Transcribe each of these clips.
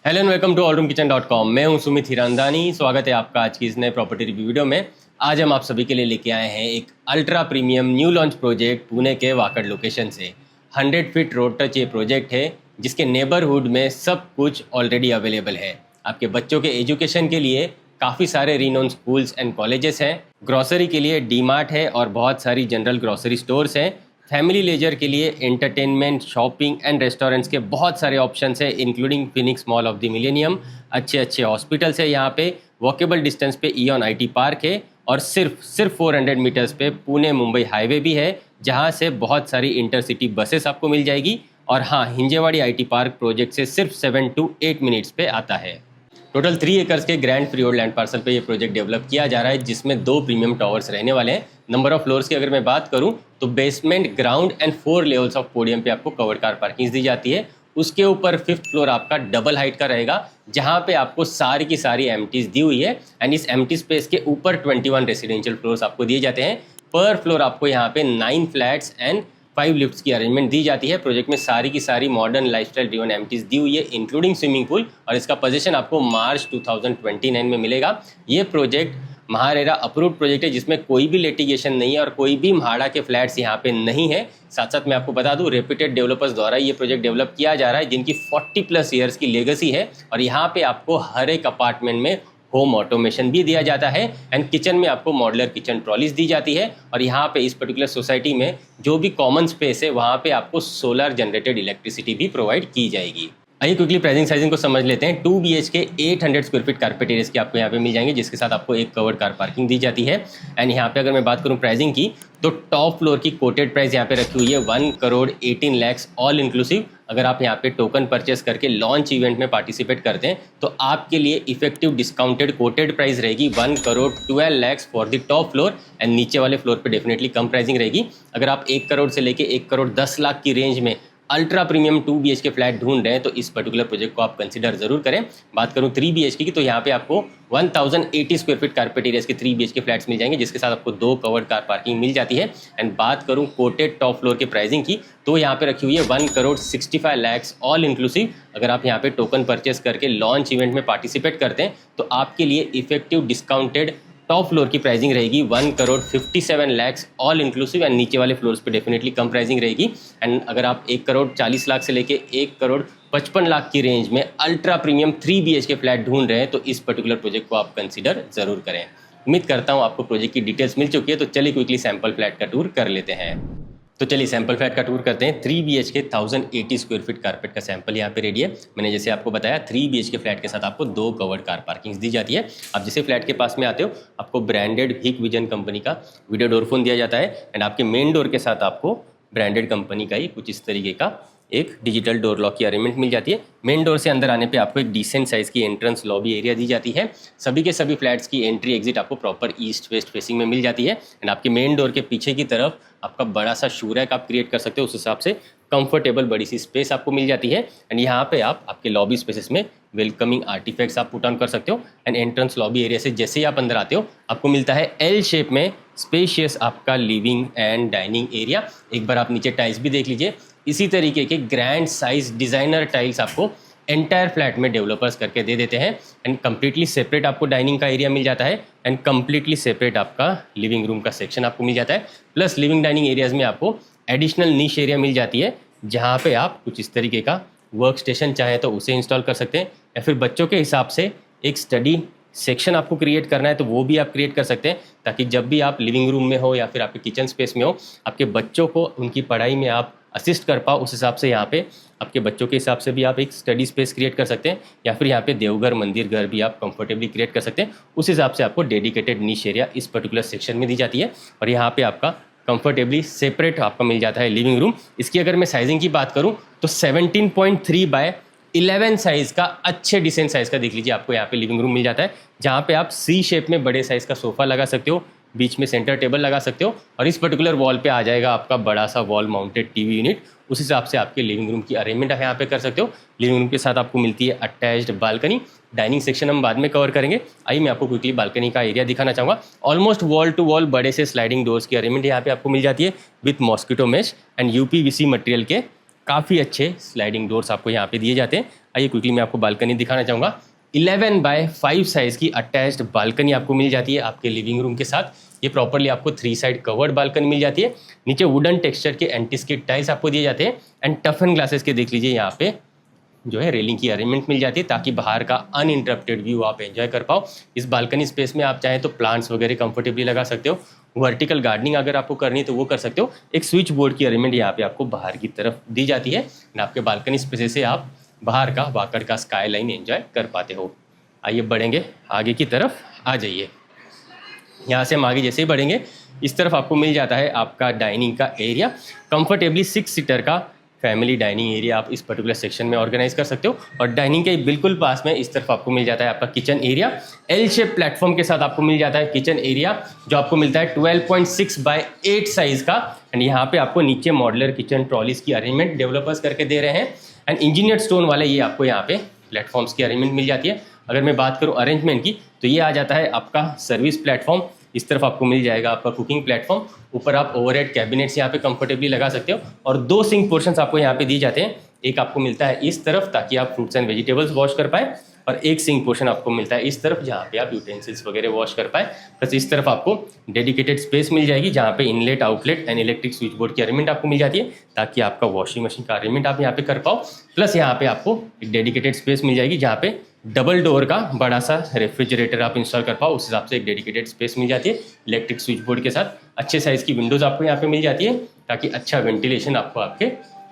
Hello and welcome to allroomkitchen.com। मैं हूं सुमित हिरानंदानी। स्वागत है आपका आज की इस नए प्रॉपर्टी रिव्यू वीडियो में। आज हम आप सभी के लिए लेके आए हैं एक ultra premium new launch project Pune के वाकड़ लोकेशन से। 100 फीट रोड टच ये प्रोजेक्ट है जिसके नेबरहुड में सब कुछ ऑलरेडी अवेलेबल है। आपके बच्चों के एजुकेशन के लिए काफ़ी सारे रीनोन स्कूल्स एंड कॉलेजेस हैं। ग्रॉसरी के लिए डी-मार्ट है और बहुत सारी जनरल ग्रॉसरी स्टोर्स हैं। फैमिली लेजर के लिए एंटरटेनमेंट, शॉपिंग एंड रेस्टोरेंट्स के बहुत सारे ऑप्शंस है, including Phoenix mall of the millennium. अच्छे अच्छे हॉस्पिटल्स है यहाँ पे। वॉकेबल डिस्टेंस पे इयन आईटी पार्क है और सिर्फ 400 मीटर्स पे पुणे मुंबई हाईवे भी है, जहाँ से बहुत सारी इंटरसिटी बसेस आपको मिल जाएगी। और हाँ, हिंजेवाड़ी आईटी पार्क प्रोजेक्ट से सिर्फ 7 to 8 मिनट्स पे आता है। टोटल 3 एकर्स के ग्रैंड फ्रीहोल्ड लैंड पार्सल पे ये प्रोजेक्ट डेवलप किया जा रहा है, जिसमें 2 प्रीमियम टावर्स रहने वाले हैं। नंबर ऑफ फ्लोर्स की अगर मैं बात करूं तो basement, ground and 4 levels of podium पे आपको कवर्ड कार पार्किंग दी जाती है। उसके ऊपर 5th फ्लोर आपका डबल हाइट का रहेगा, जहां पे आपको सारी की सारी एम्प्टीज दी हुई है। एंड इस एम्प्टी स्पेस के ऊपर 21 रेसिडेंशियल फ्लोर्स आपको दिए जाते हैं। पर फ्लोर आपको यहाँ पे 9 फ्लैट्स एंड 5 लिफ्ट्स की अरेंजमेंट दी जाती है। प्रोजेक्ट में सारी की सारी मॉडर्न लाइफस्टाइल ड्रिवन एम्प्टीज दी हुई है, इंक्लूडिंग स्विमिंग पूल, और इसका पोजीशन आपको मार्च 2029 में मिलेगा। ये प्रोजेक्ट महारेरा अप्रूव्ड प्रोजेक्ट है, जिसमें कोई भी लिटिगेशन नहीं है और कोई भी म्हाड़ा के फ्लैट्स यहाँ पे नहीं है। साथ साथ मैं आपको बता दूं, रेप्यूटेड डेवलपर्स द्वारा ये प्रोजेक्ट डेवलप किया जा रहा है, जिनकी 40+ ईयर्स की लेगेसी है। और यहाँ पे आपको हर एक अपार्टमेंट में होम ऑटोमेशन भी दिया जाता है एंड किचन में आपको मॉडुलर किचन ट्रॉलीज दी जाती है। और यहाँ पे इस पर्टिकुलर सोसाइटी में जो भी कॉमन स्पेस है, वहाँ पे आपको सोलर जनरेटेड इलेक्ट्रिसिटी भी प्रोवाइड की जाएगी। आइए क्विकली प्राइसिंग साइजिंग को समझ लेते हैं। 2 BHK 800 square feet carpet areas की आपको यहाँ पे मिल जाएंगे, जिसके साथ आपको एक कवर्ड कार पार्किंग दी जाती है। एंड यहाँ पे अगर मैं बात करूँ प्राइसिंग की, तो टॉप फ्लोर की कोटेड प्राइस यहाँ पे रखी हुई है 1,18 लाख ऑल इंक्लूसिव। अगर आप यहाँ पे टोकन परचेस करके लॉन्च इवेंट में पार्टिसिपेट करते हैं तो आपके लिए इफेक्टिव डिस्काउंटेड कोटेड प्राइस रहेगी 1,12 lakh for the top floor. And नीचे वाले फ्लोर पे डेफिनेटली कम प्राइसिंग रहेगी। अगर आप 1 करोड़ से लेके 1,10 लाख की रेंज में अल्ट्रा प्रीमियम 2 BHK फ्लैट ढूंढ रहे हैं तो इस पर्टिकुलर प्रोजेक्ट को आप कंसीडर जरूर करें। बात करूं 3 BHK की, तो यहाँ पे आपको 1080 स्क्वायर फीट कारपेट एरियाज के 3 BHK फ्लैट्स मिल जाएंगे, जिसके साथ आपको 2 कवर्ड कार पार्किंग मिल जाती है। एंड बात करूं कोटेड टॉप फ्लोर के प्राइसिंग की, तो यहाँ पे रखी हुई है 1,65 लाख ऑल इंक्लूसिव। अगर आप यहाँ पे टोकन परचेस करके लॉन्च इवेंट में पार्टिसिपेट करते हैं तो आपके लिए इफेक्टिव डिस्काउंटेड टॉप फ्लोर की प्राइसिंग रहेगी 1,57 लाख ऑल इंक्लूसिव। एंड नीचे वाले फ्लोर्स पे डेफिनेटली कम प्राइसिंग रहेगी। एंड अगर आप 1,40 लाख से लेके 1,55 लाख की रेंज में अल्ट्रा प्रीमियम 3 BHK फ्लैट ढूंढ रहे हैं तो इस पर्टिकुलर प्रोजेक्ट को आप कंसीडर जरूर करें। उम्मीद करता हूँ आपको प्रोजेक्ट की डिटेल्स मिल चुकी है, तो चलिए क्विकली सैंपल फ्लैट का टूर कर लेते हैं। तो चलिए सैंपल फ्लैट का टूर करते हैं। 3 BHK 1080 स्क्वायर फीट कारपेट का सैंपल यहाँ पे रेडी है। मैंने जैसे आपको बताया 3 BHK फ्लैट के साथ आपको 2 कवर्ड कार पार्किंग्स दी जाती है। आप जैसे फ्लैट के पास में आते हो, आपको ब्रांडेड हिक विजन कंपनी का वीडियो डोर फोन दिया जाता है। एंड आपके मेन डोर के साथ आपको ब्रांडेड कंपनी का ही कुछ इस तरीके का एक डिजिटल डोर लॉक की अरेंजमेंट मिल जाती है। मेन डोर से अंदर आने पे आपको एक डिसेंट साइज की एंट्रेंस लॉबी एरिया दी जाती है। सभी के सभी फ्लैट्स की एंट्री एग्जिट आपको प्रॉपर ईस्ट वेस्ट फेसिंग में मिल जाती है। एंड आपके मेन डोर के पीछे की तरफ आपका बड़ा सा शू रैक आप क्रिएट कर सकते हो। उस हिसाब से कंफर्टेबल बड़ी सी स्पेस आपको मिल जाती है। एंड यहाँ पे आप आपके लॉबी स्पेसेस में वेलकमिंग आर्टिफैक्ट्स आप पुट ऑन कर सकते हो। एंड एंट्रेंस लॉबी एरिया से जैसे ही आप अंदर आते हो, आपको मिलता है एल शेप में स्पेशियस आपका लिविंग एंड डाइनिंग एरिया। एक बार आप नीचे टाइल्स भी देख लीजिए। इसी तरीके के ग्रैंड साइज डिज़ाइनर टाइल्स आपको एंटायर फ्लैट में डेवलपर्स करके दे देते हैं। एंड कम्प्लीटली सेपरेट आपको डाइनिंग का एरिया मिल जाता है एंड कम्प्लीटली सेपरेट आपका लिविंग रूम का सेक्शन आपको मिल जाता है। प्लस लिविंग डाइनिंग एरियाज में आपको एडिशनल नीश एरिया मिल जाती है, जहाँ पे आप कुछ इस तरीके का वर्क स्टेशन चाहे तो उसे इंस्टॉल कर सकते हैं, या फिर बच्चों के हिसाब से एक स्टडी सेक्शन आपको क्रिएट करना है तो वो भी आप क्रिएट कर सकते हैं, ताकि जब भी आप लिविंग रूम में हो या फिर आपके किचन स्पेस में हो, आपके बच्चों को उनकी पढ़ाई में आप असिस्ट कर पाओ। उस हिसाब से यहाँ पे आपके बच्चों के हिसाब से भी आप एक स्टडी स्पेस क्रिएट कर सकते हैं, या फिर यहाँ पे देवघर मंदिर घर भी आप कंफर्टेबली क्रिएट कर सकते हैं। उस हिसाब से आपको डेडिकेटेड नीश एरिया इस पर्टिकुलर सेक्शन में दी जाती है। और यहाँ पे आपका कंफर्टेबली सेपरेट आपका मिल जाता है लिविंग रूम। इसकी अगर मैं साइजिंग की बात करूँ तो 17.3 बाय 11 साइज का अच्छे डिसेंट साइज का देख लीजिए आपको यहाँ पे लिविंग रूम मिल जाता है, जहाँ पे आप सी शेप में बड़े साइज का सोफा लगा सकते हो, बीच में सेंटर टेबल लगा सकते हो। और इस पर्टिकुलर वॉल पे आ जाएगा आपका बड़ा सा वॉल माउंटेड टीवी यूनिट। उस हिसाब से आपके लिविंग रूम की अरेंजमेंट आप यहाँ पे कर सकते हो। लिविंग रूम के साथ आपको मिलती है अटैच्ड बालकनी। डाइनिंग सेक्शन हम बाद में कवर करेंगे। आइए मैं आपको क्विकली बालकनी का एरिया दिखाना चाहूँगा। ऑलमोस्ट वॉल टू वॉल बड़े से स्लाइडिंग डोर्स की अरेंजमेंट यहाँ पे आपको मिल जाती है with mosquito mesh and UPVC material के काफ़ी अच्छे स्लाइडिंग डोर्स आपको यहाँ पे दिए जाते हैं। आइए क्विकली मैं आपको बालकनी दिखाना चाहूँगा। 11x5 साइज़ की अटैच्ड बालकनी आपको मिल जाती है आपके लिविंग रूम के साथ। ये प्रॉपरली आपको 3 साइड कवर्ड बालकनी मिल जाती है। नीचे वुडन टेक्सचर के एंटी स्किड टाइल्स आपको दिए जाते हैं एंड टफन ग्लासेस के देख लीजिए यहाँ पे जो है रेलिंग की अरेंजमेंट मिल जाती है ताकि बाहर का अनइंटरप्टेड व्यू आप एंजॉय कर पाओ। इस बालकनी स्पेस में आप चाहें तो प्लांट्स वगैरह कंफर्टेबली लगा सकते हो। वर्टिकल गार्डनिंग अगर आपको करनी है तो वो कर सकते हो। एक स्विच बोर्ड की अरेंजमेंट यहाँ पे आपको बाहर की तरफ दी जाती है एंड आपके बालकनी स्पेस से आप बाहर का वाकड़ का स्काई लाइन एंजॉय कर पाते हो। आइए बढ़ेंगे आगे की तरफ, आ जाइए। यहाँ से हम आगे जैसे ही बढ़ेंगे इस तरफ आपको मिल जाता है आपका डाइनिंग का एरिया। कंफर्टेबली 6 सीटर का फैमिली डाइनिंग एरिया आप इस पर्टिकुलर सेक्शन में ऑर्गेनाइज कर सकते हो। और डाइनिंग के बिल्कुल पास में इस तरफ आपको मिल जाता है आपका kitchen area. L shape platform के साथ आपको मिल जाता है किचन एरिया जो आपको मिलता है 12.6x8 साइज का। एंड यहाँ पे आपको नीचे मॉडुलर किचन ट्रॉलीज की अरेंजमेंट डेवलपर्स करके दे रहे हैं एंड इंजीनियर्ड स्टोन वाले ये आपको यहाँ पे प्लेटफॉर्म्स की अरेंजमेंट मिल जाती है। अगर मैं बात करूँ अरेंजमेंट की तो ये आ जाता है आपका सर्विस प्लेटफॉर्म। इस तरफ आपको मिल जाएगा आपका कुकिंग प्लेटफॉर्म। ऊपर आप ओवरहेड कैबिनेट्स यहाँ पे कंफर्टेबली लगा सकते हो और 2 सिंक पोर्शंस आपको यहाँ पे दिए जाते हैं। एक आपको मिलता है इस तरफ ताकि आप फ्रूट्स एंड वेजिटेबल्स वॉश कर पाए और एक सिंक पोर्शन आपको मिलता है इस तरफ जहाँ पे आप यूटेंसिल्स वगैरह वॉश कर पाए। प्लस इस तरफ आपको डेडिकेटेड स्पेस मिल जाएगी जहाँ पे inlet outlet and electric switch board की अरेंजमेंट आपको मिल जाती है ताकि आपका वॉशिंग मशीन का अरेंजमेंट आप यहाँ पे कर पाओ। प्लस यहाँ पे आपको एक डेडिकेटेड स्पेस मिल जाएगी जहाँ पे डबल डोर का बड़ा सा रेफ्रिजरेटर आप इंस्टॉल कर पाओ। उस हिसाब से एक डेडिकेटेड स्पेस मिल जाती है इलेक्ट्रिक स्विच बोर्ड के साथ। अच्छे साइज़ की विंडोज़ आपको यहाँ पे मिल जाती है ताकि अच्छा वेंटिलेशन आपको आपके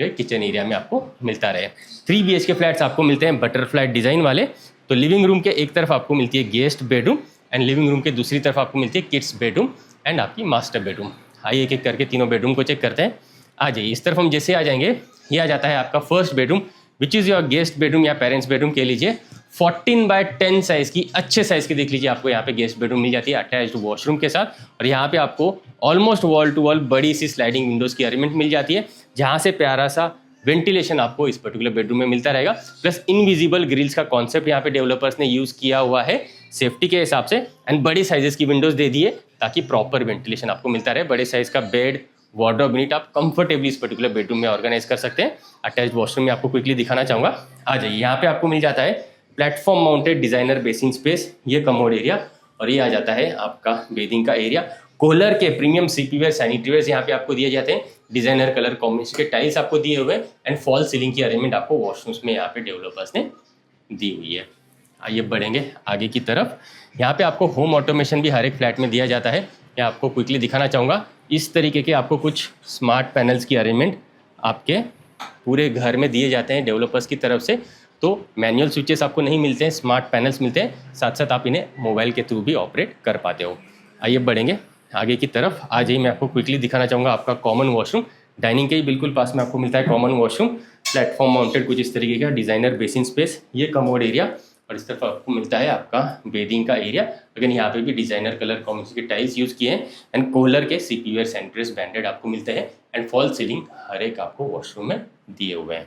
जो किचन एरिया में आपको मिलता रहे। 3 BHK फ्लैट्स आपको मिलते हैं बटरफ्लाई डिज़ाइन वाले। तो लिविंग रूम के एक तरफ आपको मिलती है guest bedroom and living room के दूसरी तरफ आपको मिलती है किड्स बेडरूम एंड आपकी मास्टर बेडरूम। आइए एक एक करके तीनों बेडरूम को चेक करते हैं। आ जाइए इस तरफ हम जैसे आ जाएंगे ये आ जाता है आपका first bedroom which is your guest bedroom या पेरेंट्स बेडरूम कह लीजिए। 14x10 साइज़ की अच्छे साइज़ की देख लीजिए आपको यहाँ पे गेस्ट बेडरूम मिल जाती है अटैच्ड वॉशरूम के साथ। और यहाँ पे आपको ऑलमोस्ट वॉल टू वॉल बड़ी सी स्लाइडिंग विंडोज़ की अरेंजमेंट मिल जाती है जहाँ से प्यारा सा वेंटिलेशन आपको इस पर्टिकुलर बेडरूम में मिलता रहेगा। प्लस इनविजिबल ग्रिल्स का कॉन्सेप्ट यहाँ पे डेवलपर्स ने यूज़ किया हुआ है सेफ्टी के हिसाब से एंड बड़ी साइजेस की विंडोज़ दे दिए ताकि प्रॉपर वेंटिलेशन आपको मिलता रहे। बड़े साइज़ का बेड वार्डरोब यूनिट आप कंफर्टेबली इस पर्टिकुलर बेडरूम में ऑर्गेनाइज कर सकते हैं। अटैच्ड वॉशरूम में आपको क्विकली दिखाना चाहूँगा। आ जाइए यहाँ पे आपको मिल जाता है platform mounted designer basin space, ये कमोड एरिया और ये आ जाता है आपका बेदिंग का एरिया। कोलर के प्रीमियम सीपीवेयर सैनिटरीवेयर यहाँ पे आपको दिए जाते हैं। डिजाइनर कलर कॉम्बिनेशन के टाइल्स आपको दिए हुए एंड फॉल सीलिंग की अरेंजमेंट आपको वॉशरूम्स में यहाँ पे डेवलपर्स ने दी हुई है। आइए बढ़ेंगे आगे की तरफ। यहाँ पे आपको होम ऑटोमेशन भी हर एक फ्लैट में दिया जाता है। मैं आपको क्विकली दिखाना चाहूँगा इस तरीके के आपको कुछ स्मार्ट पैनल्स की अरेंजमेंट आपके पूरे घर में दिए जाते हैं डेवलपर्स की तरफ से। तो मैनुअल स्विचेस आपको नहीं मिलते हैं, स्मार्ट पैनल्स मिलते हैं, साथ साथ आप इन्हें मोबाइल के थ्रू भी ऑपरेट कर पाते हो। आइए बढ़ेंगे आगे की तरफ। आ जाइए मैं आपको क्विकली दिखाना चाहूँगा आपका कॉमन वॉशरूम। डाइनिंग के ही बिल्कुल पास में आपको मिलता है कॉमन वॉशरूम। प्लेटफॉर्म माउंटेड कुछ इस तरीके का डिजाइनर बेसिन स्पेस, ये कमोड एरिया और इस तरफ आपको मिलता है आपका बेदिंग का एरिया। लेकिन यहाँ पे भी डिजाइनर कलर कॉम्बिनेशन के टाइल्स यूज़ किए हैं एंड कोलर के सीपीवेयर सैनिटरीज ब्रांडेड आपको मिलते हैं एंड फॉल सीलिंग हर एक आपको वॉशरूम में दिए हुए हैं।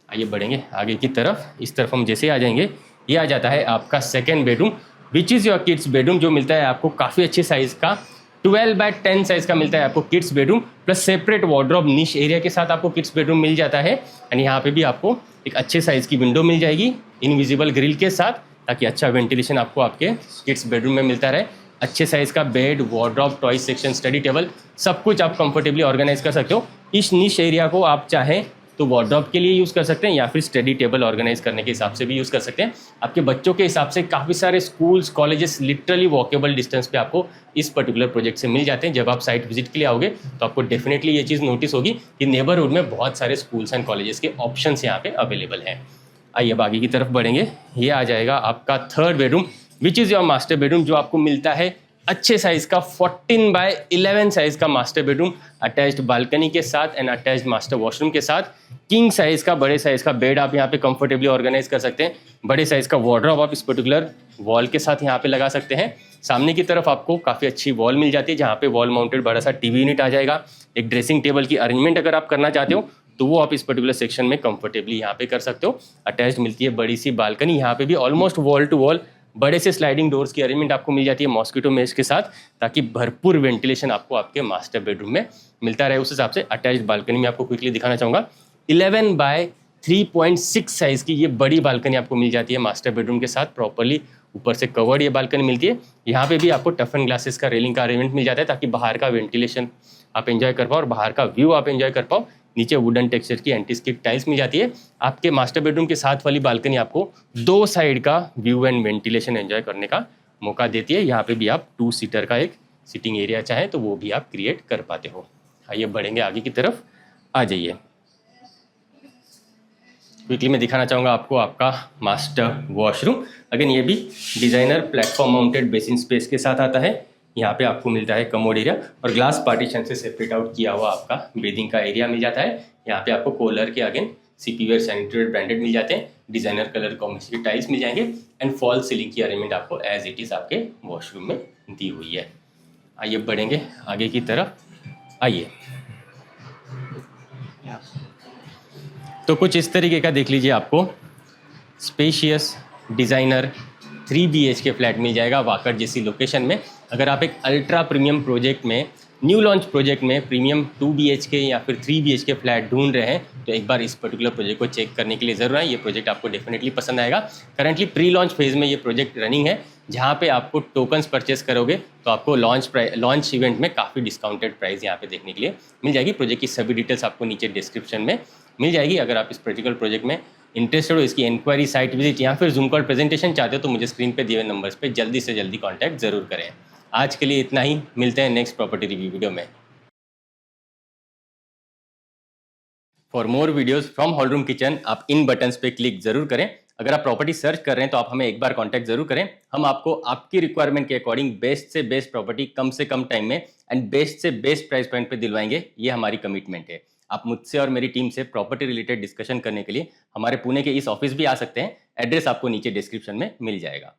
आइए बढ़ेंगे आगे की तरफ। इस तरफ हम जैसे आ जाएंगे ये आ जाता है आपका second bedroom which is your kids bedroom, जो मिलता है आपको काफ़ी अच्छे साइज़ का 12x10 साइज़ का मिलता है आपको kids bedroom. Plus separate wardrobe निश एरिया के साथ आपको किड्स बेडरूम मिल जाता है एंड यहाँ पे भी आपको एक अच्छे साइज़ की विंडो मिल जाएगी इनविजिबल ग्रिल के साथ ताकि अच्छा वेंटिलेशन आपको आपके किड्स बेडरूम में मिलता रहे। अच्छे साइज़ का bed, wardrobe, toy section, study table सब कुछ आप कंफर्टेबली ऑर्गेनाइज कर सकते हो। इस निश एरिया को आप चाहें तो वार्डरोब के लिए यूज़ कर सकते हैं या फिर स्टडी टेबल ऑर्गेनाइज करने के हिसाब से भी यूज़ कर सकते हैं। आपके बच्चों के हिसाब से काफ़ी सारे schools colleges literally walkable distance पे आपको इस पर्टिकुलर प्रोजेक्ट से मिल जाते हैं। जब आप साइट विजिट के लिए आओगे तो आपको डेफिनेटली ये चीज़ नोटिस होगी कि नेबरहुड में बहुत सारे स्कूल्स एंड कॉलेजेस के ऑप्शंस यहाँ पे अवेलेबल हैं। आइए अब आगे की तरफ बढ़ेंगे। ये आ जाएगा आपका third bedroom which is your master bedroom, जो आपको मिलता है अच्छे साइज़ का 14x11 साइज़ का मास्टर बेडरूम अटैच्ड बालकनी के साथ एंड अटैच्ड मास्टर वॉशरूम के साथ। किंग साइज़ का बड़े साइज़ का बेड आप यहाँ पे कंफर्टेबली ऑर्गेनाइज कर सकते हैं। बड़े साइज़ का वार्डरोब आप इस पर्टिकुलर वॉल के साथ यहाँ पे लगा सकते हैं। सामने की तरफ आपको काफ़ी अच्छी वॉल मिल जाती है जहाँ पे वॉल माउंटेड बड़ा सा टीवी यूनिट आ जाएगा। एक ड्रेसिंग टेबल की अरेंजमेंट अगर आप करना चाहते हो तो वो आप इस पर्टिकुलर सेक्शन में कंफर्टेबली यहाँ पे कर सकते हो। अटैच्ड मिलती है बड़ी सी बालकनी, यहाँ पे भी ऑलमोस्ट वॉल टू वॉल बड़े से स्लाइडिंग डोर्स की अरेंजमेंट आपको मिल जाती है मॉस्किटो मेश के साथ ताकि भरपूर वेंटिलेशन आपको आपके मास्टर बेडरूम में मिलता रहे। उस हिसाब से अटैच्ड बालकनी में आपको क्विकली दिखाना चाहूँगा। 11 बाय 3.6 साइज की ये बड़ी बालकनी आपको मिल जाती है मास्टर बेडरूम के साथ। प्रॉपर्ली ऊपर से कवर्ड ये बालकनी मिलती है। यहाँ पे भी आपको टफन ग्लासेस का रेलिंग का अरेंजमेंट मिल जाता है ताकि बाहर का वेंटिलेशन आप एंजॉय कर पाओ और बाहर का व्यू आप एंजॉय कर पाओ। नीचे वुडन टेक्सचर की एंटी स्किड टाइल्स मिल जाती है। आपके मास्टर बेडरूम के साथ वाली बालकनी आपको 2 साइड का व्यू एंड वेंटिलेशन एंजॉय करने का मौका देती है। यहाँ पे भी आप 2 सीटर का एक सिटिंग एरिया चाहे तो वो भी आप क्रिएट कर पाते हो। आइए बढ़ेंगे आगे की तरफ, आ जाइए। क्विकली मैं दिखाना चाहूँगा आपको आपका मास्टर वॉशरूम। अगेन ये भी designer platform mounted basin space के साथ आता है। यहाँ पे आपको मिलता है कमोड एरिया और ग्लास पार्टीशन से सेपरेट आउट किया हुआ आपका बेदिंग का एरिया मिल जाता है। यहाँ पे आपको कोलर के अगेन सीपीवेयर सैनिटरी ब्रांडेड मिल जाते हैं। डिज़ाइनर कलर कॉम्बिनेशन की टाइल्स मिल जाएंगे एंड फॉल सीलिंग की अरेंजमेंट आपको एज इट इज़ आपके वॉशरूम में दी हुई है। आइए बढ़ेंगे आगे की तरफ, आइए। तो कुछ इस तरीके का देख लीजिए, आपको स्पेशियस डिज़ाइनर 3 BHK फ्लैट मिल जाएगा वाकड़ जैसी लोकेशन में। अगर आप एक अल्ट्रा प्रीमियम प्रोजेक्ट में, न्यू लॉन्च प्रोजेक्ट में प्रीमियम 2 BHK या फिर 3 BHK फ्लैट ढूंढ रहे हैं तो एक बार इस पर्टिकुलर प्रोजेक्ट को चेक करने के लिए ज़रूर है। ये प्रोजेक्ट आपको डेफिनेटली पसंद आएगा। करंटली प्री लॉन्च फेज़ में ये प्रोजेक्ट रनिंग है, जहाँ पे आपको टोकन्स परचेस करोगे तो आपको लॉन्च इवेंट में काफ़ी डिस्काउंटेड प्राइस यहाँ पे देखने के लिए मिल जाएगी। प्रोजेक्ट की सभी डिटेल्स आपको नीचे डिस्क्रिप्शन में मिल जाएगी। अगर आप इस पर्टिकुलर प्रोजेक्ट में इंटरेस्टेड हो, इसकी इंक्वायरी, साइट विजिट या फिर जूम कॉल प्रेजेंटेशन चाहते हो तो मुझे स्क्रीन पे दिए हुए नंबर्स पे जल्दी से जल्दी कांटेक्ट जरूर करें। आज के लिए इतना ही, मिलते हैं नेक्स्ट प्रॉपर्टी रिव्यू वीडियो में। For more videos from hall room kitchen आप इन बटन्स पे क्लिक जरूर करें। अगर आप प्रॉपर्टी सर्च कर रहे हैं तो आप हमें एक बार कांटेक्ट जरूर करें। हम आपको आपकी रिक्वायरमेंट के अकॉर्डिंग बेस्ट से बेस्ट प्रॉपर्टी कम से कम टाइम में एंड बेस्ट से बेस्ट प्राइस पॉइंट पे दिलवाएंगे। ये हमारी कमिटमेंट है। आप मुझसे और मेरी टीम से प्रॉपर्टी रिलेटेड डिस्कशन करने के लिए हमारे पुणे के इस ऑफिस भी आ सकते हैं। एड्रेस आपको नीचे डिस्क्रिप्शन में मिल जाएगा।